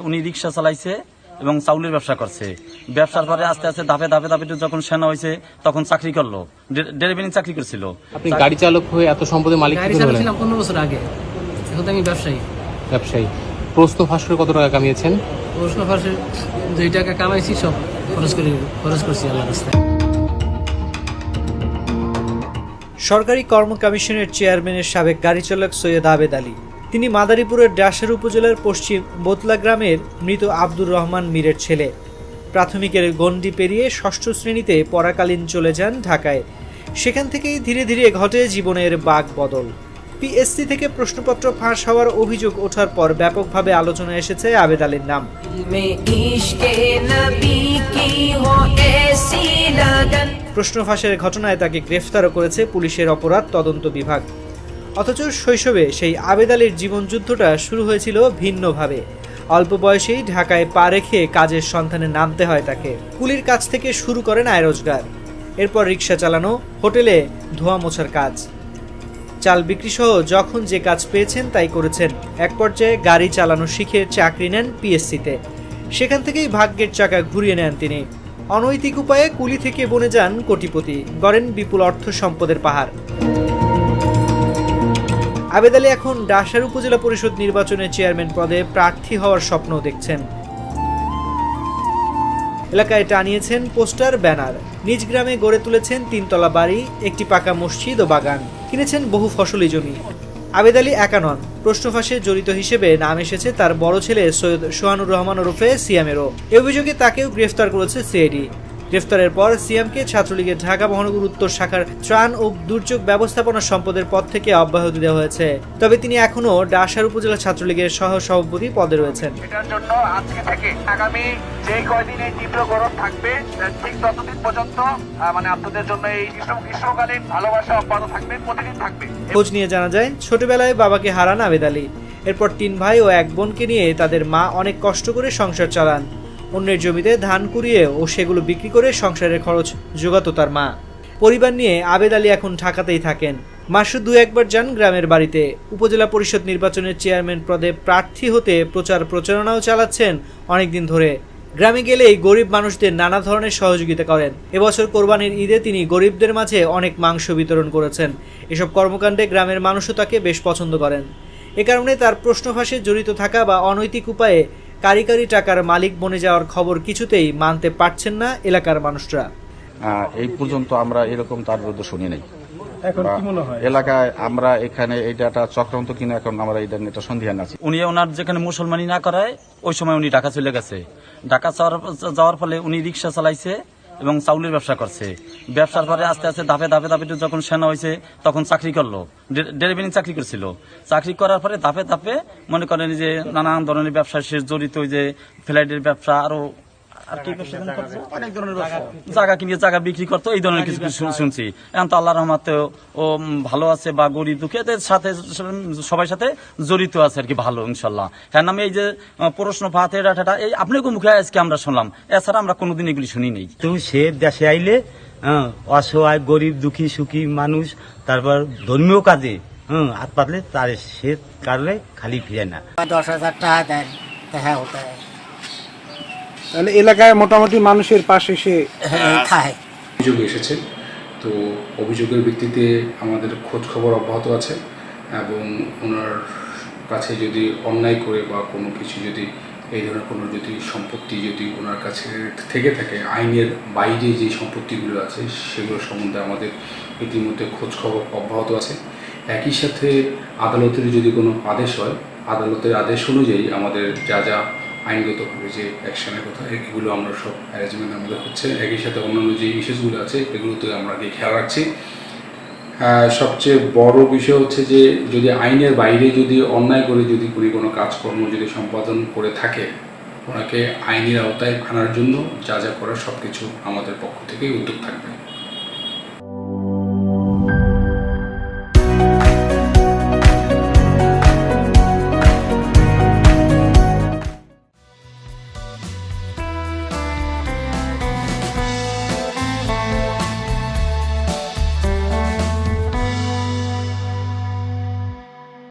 উনি রিক্সা চালাইছে এবং চাউলের ব্যবসা করছে। ব্যবসার পরে আস্তে আস্তে ধাপে ধাপে ধাপে যখন সেনা হয়েছে তখন চাকরি করলো, ডেলিভারি চাকরি করছিল। আপনি গাড়ি চালক হয়ে এত সম্পদের মালিক গাড়ি চালাচ্ছিলাম 15 বছর আগে, এখন তো আমি ব্যবসায়ী। প্রশ্ন ফাঁস করে কত টাকা কামিয়েছেন? প্রশ্ন ফাঁসে যেই টাকা কামাইছি সব খরচ করছি আল্লাহর রাস্তায়। সরকারি কর্ম কমিশনের চেয়ারম্যানের সাবেক গাড়ি চালক সৈয়দ আবেদ আলী। তিনি মাদারীপুরের ডাসার উপজেলার পশ্চিম বোতলা গ্রামের মৃত আব্দুর রহমান মীরের ছেলে। প্রাথমিকের গণ্ডি পেরিয়ে ৬ষ্ঠ শ্রেণীতে পড়াকালীন চলে যান ঢাকায়। সেখান থেকেই ধীরে ধীরে ঘটে জীবনের বাঁক বদল। পিএসসি থেকে প্রশ্নপত্র ফাঁস হওয়ার অভিযোগ ওঠার পর ব্যাপকভাবে আলোচনায় এসেছে আবেদ আলীর নাম। প্রশ্ন ফাঁসের ঘটনায় তাকে গ্রেফতারও করেছে পুলিশের অপরাধ তদন্ত বিভাগ। অথচ শৈশবে সেই আবেদ আলীর জীবনযুদ্ধটা শুরু হয়েছিল ভিন্নভাবে। অল্প বয়সেই ঢাকায় পা রেখে কাজের সন্ধানে নামতে হয় তাকে। কুলির কাজ থেকে শুরু করেন আয় রোজগার, এরপর রিক্সা চালানো, হোটেলে ধোয়া মোছার কাজ, চাল বিক্রি সহ যখন যে কাজ পেয়েছেন তাই করেছেন। এক পর্যায়ে গাড়ি চালানো শিখে চাকরি নেন পিএসসিতে। সেখান থেকেই ভাগ্যের চাকা ঘুরিয়ে নেন তিনি। অনৈতিক উপায়ে কুলি থেকে বনে যান কোটিপতি, গড়েন বিপুল অর্থ সম্পদের পাহাড়। আবেদ আলী এখন ডাসার উপজেলা পরিষদ নির্বাচনে চেয়ারম্যান পদে প্রার্থী হওয়ার স্বপ্ন দেখছেন। এলাকায় টানিয়েছেন পোস্টার, ব্যানার। নিজ গ্রামে গড়ে তুলেছেন 3 তলা বাড়ি, একটি পাকা মসজিদ ও বাগান। কিনেছেন বহু ফসলি জমি। আবেদ আলী একা নন, প্রশ্ন ফাঁসে জড়িত হিসেবে নাম এসেছে তার বড় ছেলে সৈয়দ সোহানুর রহমান ওরফে সিয়ামেরও। এ অভিযোগে তাকেও গ্রেফতার করেছে সিআইডি। গ্রেফতারের পর সিয়ামকে ছাত্রলীগের ঢাকা মহানগর উত্তর শাখার ত্রাণ ও দুর্যোগ ব্যবস্থাপনা সম্পদের পদ থেকে অব্যাহতি দেওয়া হয়েছে। তবে তিনি এখনো ডাসার উপজেলা ছাত্রলীগের সহ সভাপতি পদে রয়েছেন। এটার জন্য আজকে থেকে আগামী যে কয়দিন এই তীব্র গরম থাকবে ঠিক ততদিন পর্যন্ত আপনাদের জন্য এই গ্রীষ্মকালীন ভালোবাসা অব্যাহত থাকবে, প্রতিদিন থাকবে। খোঁজ নিয়ে জানা যায় ছোটবেলায় বাবাকে হারান আবেদ আলী। এরপর 3 ভাই ও 1 বোনকে নিয়ে তাদের মা অনেক কষ্ট করে সংসার চালান। অন্যের জমিতে ধান কুড়িয়ে ও সেগুলো বিক্রি করে সংসারের খরচ জোগাতো তার মা। পরিবার নিয়ে আবেদ আলী এখন ঢাকাতেই থাকেন। মাসে 2-1 বার যান গ্রামের বাড়িতে। উপজেলা পরিষদ নির্বাচনের চেয়ারম্যান পদে প্রার্থী হতে প্রচারণাও চালাচ্ছেন অনেকদিন ধরে। গ্রামে গেলেই গরিব মানুষদের নানা ধরনের সহযোগিতা করেন। এবছর কোরবানির ঈদে তিনি গরিবদের মাঝে অনেক মাংস বিতরণ করেছেন। এসব কর্মকাণ্ডে গ্রামের মানুষও তাকে বেশ পছন্দ করেন। এ কারণে তার প্রশ্ন ফাঁসে জড়িত থাকা বা অনৈতিক উপায়ে কারিগরি টাকার মালিক বনে যাওয়ার খবর কিছুতেই মানতে পারছেন না এলাকার মানুষরা। এই পর্যন্ত আমরা এরকম তার বিরুদ্ধে শুনি নাই। এলাকায় আমরা এখানে এইটা চক্রান্ত কিনা এখন আমরা এই ধরনের সন্দেহান আছি। উনি ওনার যেখানে মুসলমানি না করায় ওই সময় উনি ঢাকা চলে গেছে। ঢাকা যাওয়ার ফলে উনি রিক্সা চালাইছে এবং চাউলের ব্যবসা করছে। ব্যবসার পরে আস্তে আস্তে ধাপে ধাপে ধাপে যখন সেনা হয়েছে তখন চাকরি করলো, ডেলিভারি চাকরি করছিল। চাকরি করার পরে ধাপে ধাপে মনে করেন যে নানান ধরনের ব্যবসা সে জড়িত, যে ফ্লাইটের ব্যবসা, আরো আর কি অনেক ধরনের জায়গা কিনে জায়গা বিক্রি করতো, এই ধরনের কিছু শুনছি। এখন তো আল্লাহ রহমতে ও ভালো আছে বা গরিব দুঃখীদের সাথে সবার সাথে জড়িত আছে আর কি, ভালো ইনশাল্লাহ। হ্যাঁ, আমি এই যে প্রশ্ন ফাতে ডাটা এই আপনাকে মুখে আজকে আমরা শুনলাম, এছাড়া আমরা কোনোদিন এগুলি শুনি নেই। তুমি সে দেশে আইলে অসহায় গরিব দুঃখী সুখী মানুষ, তারপর ধর্মীয় কাজে হাত পাতলে তার সে কারণে খালি ফিরে না। 10,000 টাকা দেন, হ্যাঁ ওটা তাহলে এলাকায় মোটামুটি মানুষের পাশে সে খায়। অভিযোগ এসেছে, তো অভিযোগের ভিত্তিতে আমাদের খোঁজ খবর অব্যাহত আছে এবং ওনার কাছে যদি অন্যায় করে বা কোনো কিছু যদি এই ধরনের কোনো যদি সম্পত্তি যদি ওনার কাছে থেকে থাকে, আইনের বাইরে যে সম্পত্তিগুলো আছে সেগুলো সম্বন্ধে আমাদের ইতিমধ্যে খোঁজ খবর অব্যাহত আছে। একই সাথে আদালতের যদি কোনো আদেশ হয়, আদালতের আদেশ অনুযায়ী আমাদের যা যা আইনগতভাবে যে অ্যাকশনের কথা এগুলো আমরা সব অ্যারেঞ্জমেন্ট আমাদের হচ্ছে। একই সাথে অন্যান্য যে ইস্যুসগুলো আছে এগুলোতে আমরা খেয়াল রাখছি। সবচেয়ে বড় বিষয় হচ্ছে যে যদি আইনের বাইরে যদি অন্যায় করে যদি কোনো কাজকর্ম যদি সম্পাদন করে থাকে, ওনাকে আইনের আওতায় আনার জন্য যা যা করার সব কিছু আমাদের পক্ষ থেকে উদ্যোগ থাকবে।